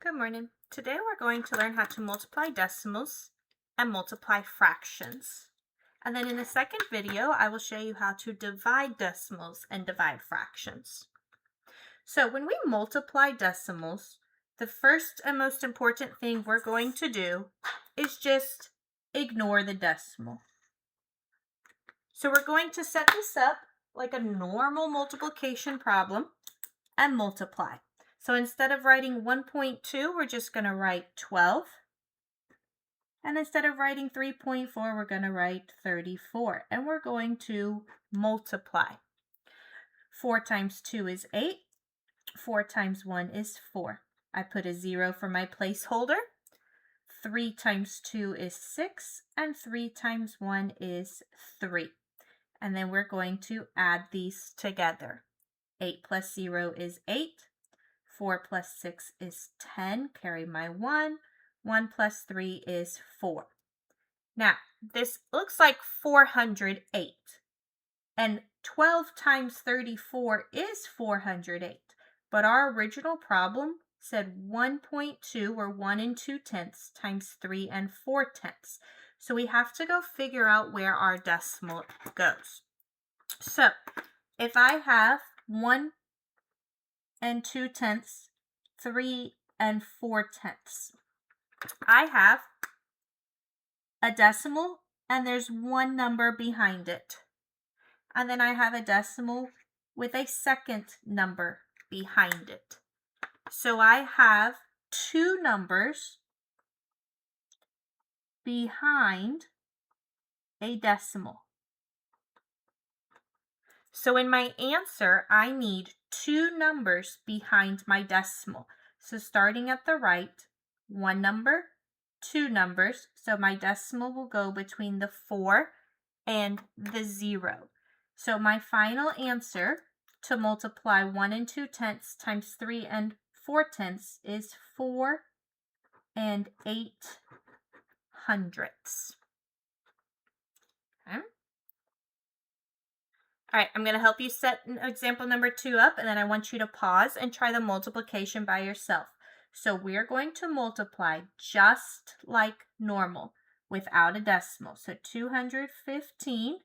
Good morning. Today we're going to learn how to multiply decimals and multiply fractions. And then in the second video, I will show you how to divide decimals and divide fractions. So when we multiply decimals, the first and most important thing we're going to do is just ignore the decimal. So we're going to set this up like a normal multiplication problem and multiply. So instead of writing 1.2, we're just going to write 12. And instead of writing 3.4, we're going to write 34. And we're going to multiply. 4 times 2 is 8. 4 times 1 is 4. I put a 0 for my placeholder. 3 times 2 is 6. And 3 times 1 is 3. And then we're going to add these together. 8 plus 0 is 8. 4 plus 6 is 10. Carry my 1. 1 plus 3 is 4. Now, this looks like 408. And 12 times 34 is 408. But our original problem said 1.2, or 1 2/10, times 3 4/10. So we have to go figure out where our decimal goes. So, if I have 1 2/10, 3 4/10. I have a decimal and there's one number behind it. And then I have a decimal with a second number behind it. So I have two numbers behind a decimal. So in my answer, I need two numbers behind my decimal. So starting at the right, one number, two numbers. So my decimal will go between the 4 and the 0. So my final answer to multiply 1 2/10 times 3 4/10 is 4 8/100. Okay. All right, I'm going to help you set example number 2 up, and then I want you to pause and try the multiplication by yourself. So we're going to multiply just like normal without a decimal. So 215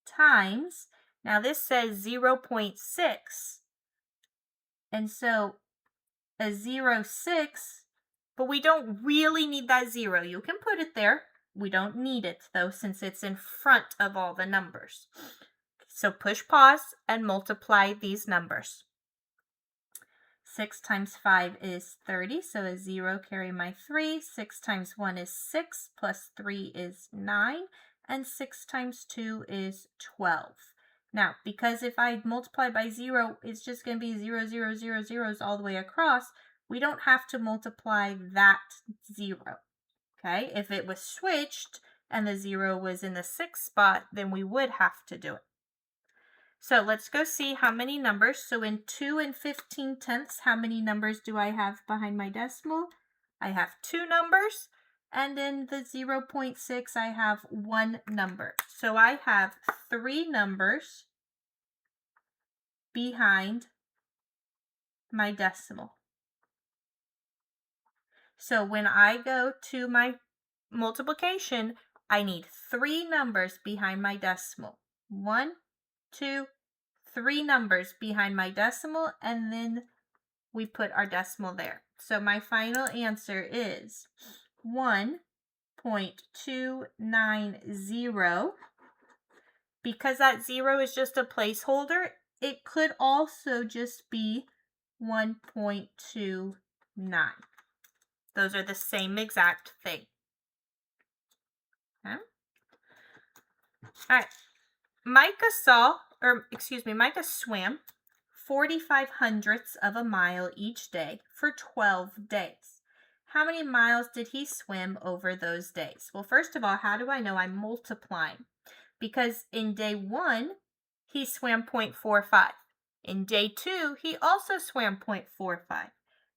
times, now this says 0.6, and so a 0.6, but we don't really need that 0. You can put it there. We don't need it, though, since it's in front of all the numbers. So push pause and multiply these numbers. 6 times 5 is 30, so a 0 carry my 3. 6 times 1 is 6, plus 3 is 9, and 6 times 2 is 12. Now, because if I multiply by 0, it's just going to be 0, 0, 0, zeros all the way across. We don't have to multiply that 0. Okay, if it was switched and the 0 was in the 6th spot, then we would have to do it. So let's go see how many numbers. So in 2 15/10, how many numbers do I have behind my decimal? I have 2 numbers. And in the 0.6, I have 1 number. So I have 3 numbers behind my decimal. So when I go to my multiplication, I need 3 numbers behind my decimal. 1, 2, 3 numbers behind my decimal, and then we put our decimal there. So my final answer is 1.290. Because that 0 is just a placeholder, it could also just be 1.29. Those are the same exact thing. Okay. All right. Micah swam 4/500ths of a mile each day for 12 days. How many miles did he swim over those days? Well, first of all, how do I know I'm multiplying? Because in day 1, he swam 0.45. In day 2, he also swam 0.45.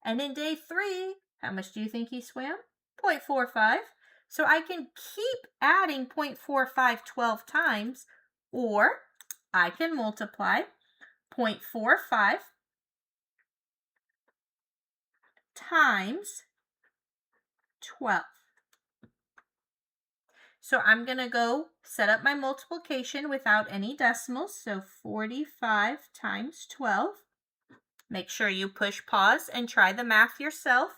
And in day 3, how much do you think he swam? 0.45. So I can keep adding 0.45 12 times, or I can multiply 0.45 times 12. So I'm going to go set up my multiplication without any decimals. So 45 times 12. Make sure you push pause and try the math yourself.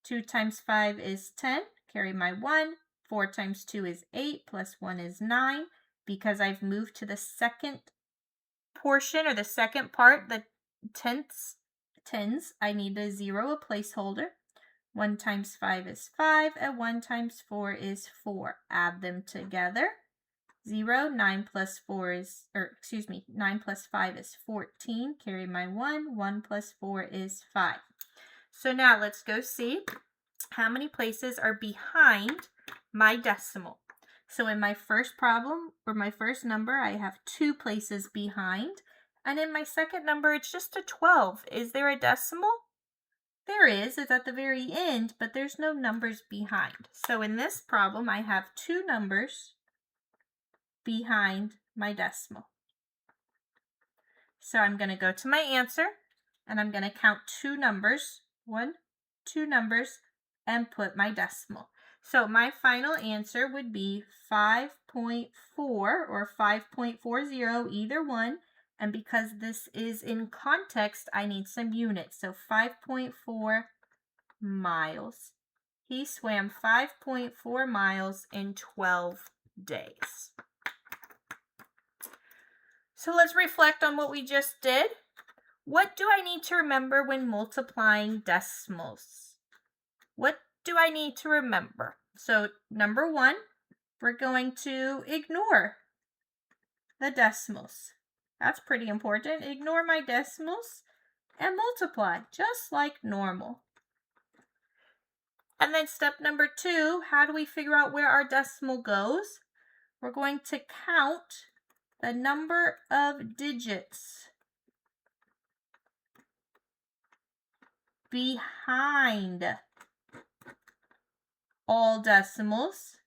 2 times 5 is 10. Carry my 1. 4 times 2 is 8. Plus 1 is 9. Because I've moved to the second portion or the second part, the tens, I need to zero a placeholder. 1 times 5 is 5, and 1 times 4 is 4. Add them together. 0, 9 plus 4 is, 9 plus 5 is 14. Carry my 1. 1 plus 4 is 5. So now let's go see how many places are behind my decimal. So in my first problem, or my first number, I have 2 places behind. And in my second number, it's just a 12. Is there a decimal? There is. It's at the very end, but there's no numbers behind. So in this problem, I have 2 numbers behind my decimal. So I'm going to go to my answer, and I'm going to count 2 numbers, 1, 2 numbers, and put my decimal. So my final answer would be 5.4 or 5.40, either one. And because this is in context, I need some units. So 5.4 miles. He swam 5.4 miles in 12 days. So let's reflect on what we just did. What do I need to remember when multiplying decimals? What do I need to remember? So number 1, we're going to ignore the decimals. That's pretty important. Ignore my decimals and multiply, just like normal. And then step number 2, how do we figure out where our decimal goes? We're going to count the number of digits behind all decimals.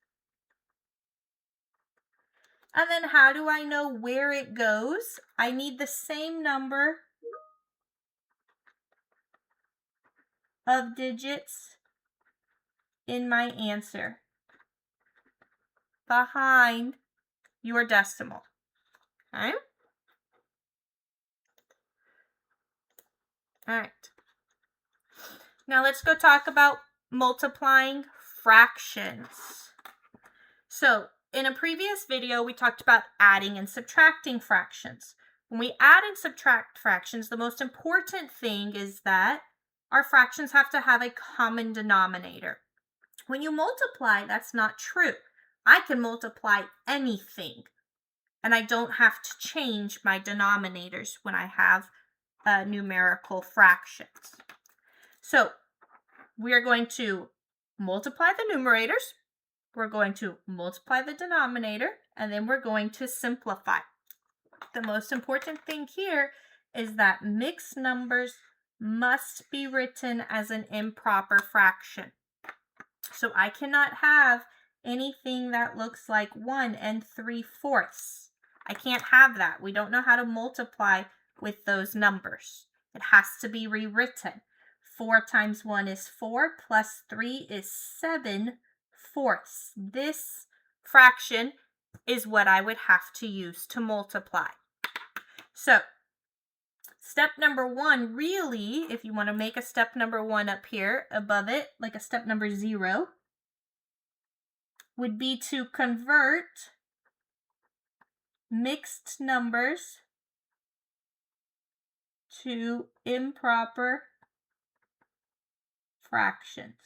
And then how do I know where it goes? I need the same number of digits in my answer behind your decimal. Okay? All right. Now let's go talk about multiplying fractions. So in a previous video, we talked about adding and subtracting fractions. When we add and subtract fractions, the most important thing is that our fractions have to have a common denominator. When you multiply, that's not true. I can multiply anything, and I don't have to change my denominators when I have numerical fractions. So we are going to multiply the numerators, we're going to multiply the denominator, and then we're going to simplify. The most important thing here is that mixed numbers must be written as an improper fraction. So I cannot have anything that looks like 1 3/4. I can't have that. We don't know how to multiply with those numbers. It has to be rewritten. 4 times 1 is 4, plus 3 is 7/4. This fraction is what I would have to use to multiply. So, step number 1, really, if you want to make a step number 1 up here above it, like a step number 0, would be to convert mixed numbers to improper fractions.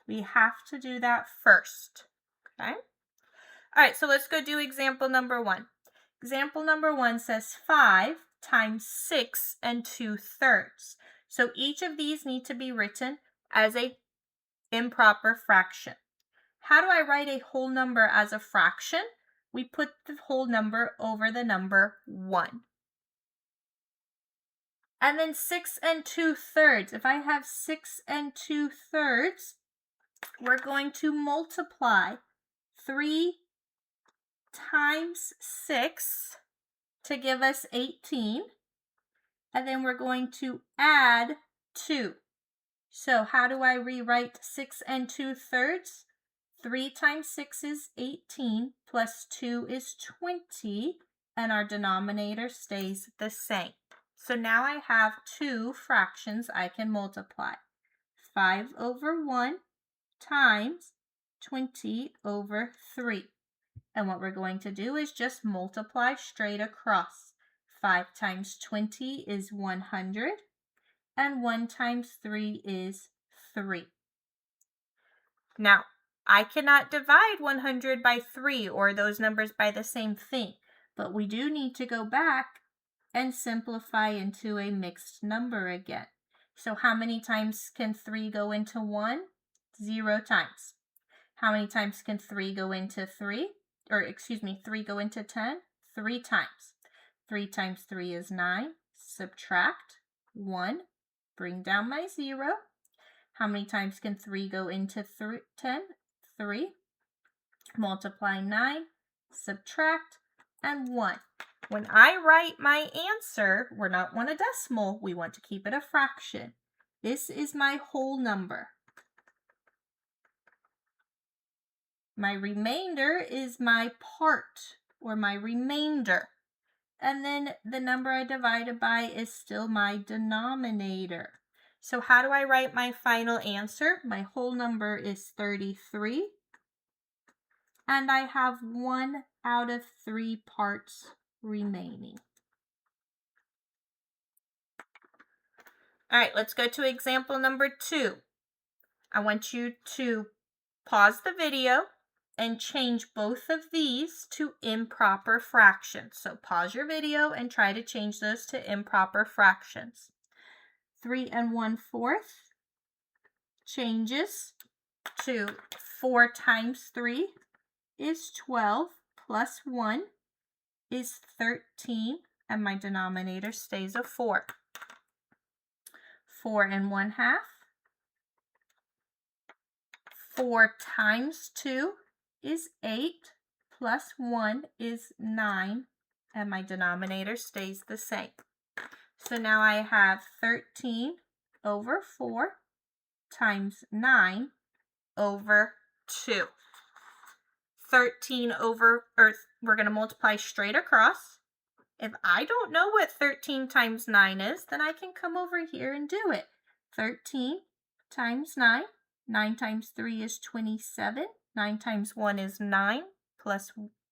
We have to do that first, okay? All right, so let's go do example number 1. Example number 1 says 5 times 6 2/3. So each of these need to be written as a improper fraction. How do I write a whole number as a fraction? We put the whole number over the number 1. And then 6 2/3. If I have 6 2/3, we're going to multiply 3 times 6 to give us 18. And then we're going to add 2. So how do I rewrite 6 2/3? 3 times 6 is 18, plus 2 is 20, and our denominator stays the same. So now I have two fractions I can multiply. 5 over 1 times 20 over 3. And what we're going to do is just multiply straight across. 5 times 20 is 100, and 1 times 3 is 3. Now, I cannot divide 100 by 3 or those numbers by the same thing, but we do need to go back and simplify into a mixed number again. So how many times can 3 go into 1? 0 times. How many times can 3 go into 3? Or excuse me, 3 go into 10? 3 times. 3 times 3 is 9. Subtract 1. Bring down my 0. How many times can 3 go into 10? 3. Multiply 9. Subtract, and 1. When I write my answer, we don't want a decimal. We want to keep it a fraction. This is my whole number. My remainder is my part, or my remainder. And then the number I divided by is still my denominator. So how do I write my final answer? My whole number is 33. And I have 1 out of 3 parts remaining. All right, let's go to example number 2. I want you to pause the video and change both of these to improper fractions. So pause your video and try to change those to improper fractions. 3 1/4 changes to 4 times 3 is 12, plus 1 is 13, and my denominator stays a 4. 4 1/2. 4 times 2 is 8, plus 1 is 9, and my denominator stays the same. So now I have 13 over 4 times 9 over 2. 13 over, or we're going to multiply straight across. If I don't know what 13 times 9 is, then I can come over here and do it. 13 times 9. 9 times 3 is 27. 9 times 1 is 9, plus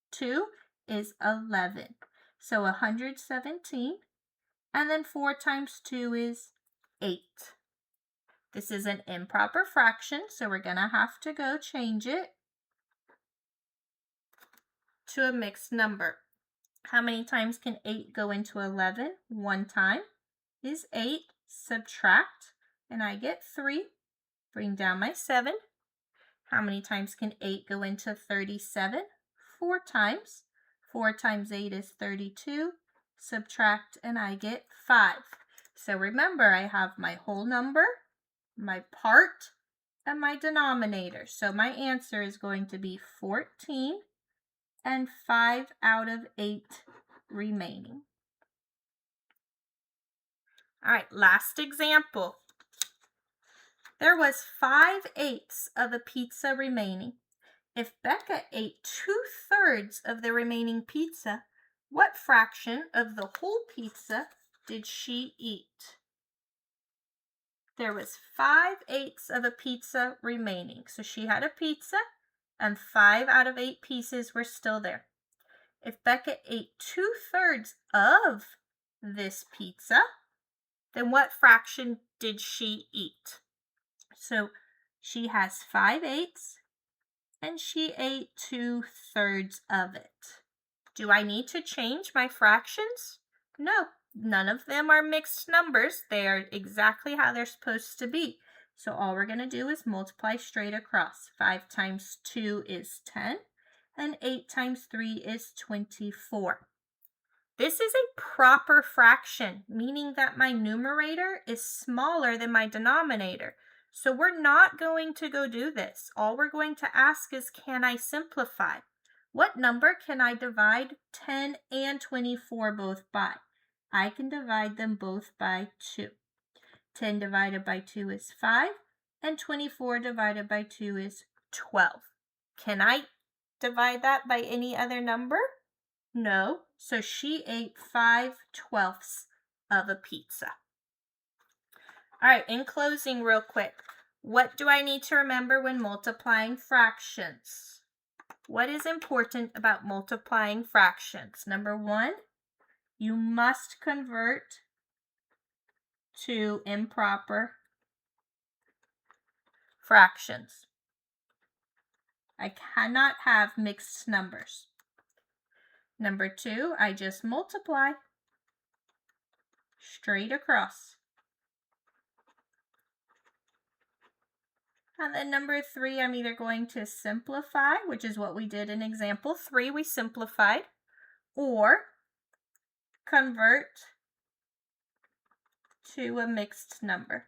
2 is 11. So 117. And then 4 times 2 is 8. This is an improper fraction, so we're going to have to go change it to a mixed number. How many times can 8 go into 11? 1 time is 8. Subtract, and I get 3. Bring down my 7. How many times can 8 go into 37? 4 times. 4 times 8 is 32. Subtract, and I get 5. So remember, I have my whole number, my part, and my denominator. So my answer is going to be 14 and 5 out of 8 remaining. All right, last example. There was 5/8 of a pizza remaining. If Becca ate 2/3 of the remaining pizza, what fraction of the whole pizza did she eat? There was 5/8 of a pizza remaining. So she had a pizza and 5 out of 8 pieces were still there. If Becca ate 2/3 of this pizza, then what fraction did she eat? So she has 5/8 and she ate 2/3 of it. Do I need to change my fractions? No, none of them are mixed numbers. They are exactly how they're supposed to be. So all we're going to do is multiply straight across. 5 times 2 is 10, and 8 times 3 is 24. This is a proper fraction, meaning that my numerator is smaller than my denominator. So we're not going to go do this. All we're going to ask is, can I simplify? What number can I divide 10 and 24 both by? I can divide them both by 2. 10 divided by 2 is 5, and 24 divided by 2 is 12. Can I divide that by any other number? No, so she ate 5/12 of a pizza. All right, in closing real quick, what do I need to remember when multiplying fractions? What is important about multiplying fractions? Number one, you must convert to improper fractions. I cannot have mixed numbers. Number two, I just multiply straight across. And then number three, I'm either going to simplify, which is what we did in example 3, we simplified, or convert to a mixed number.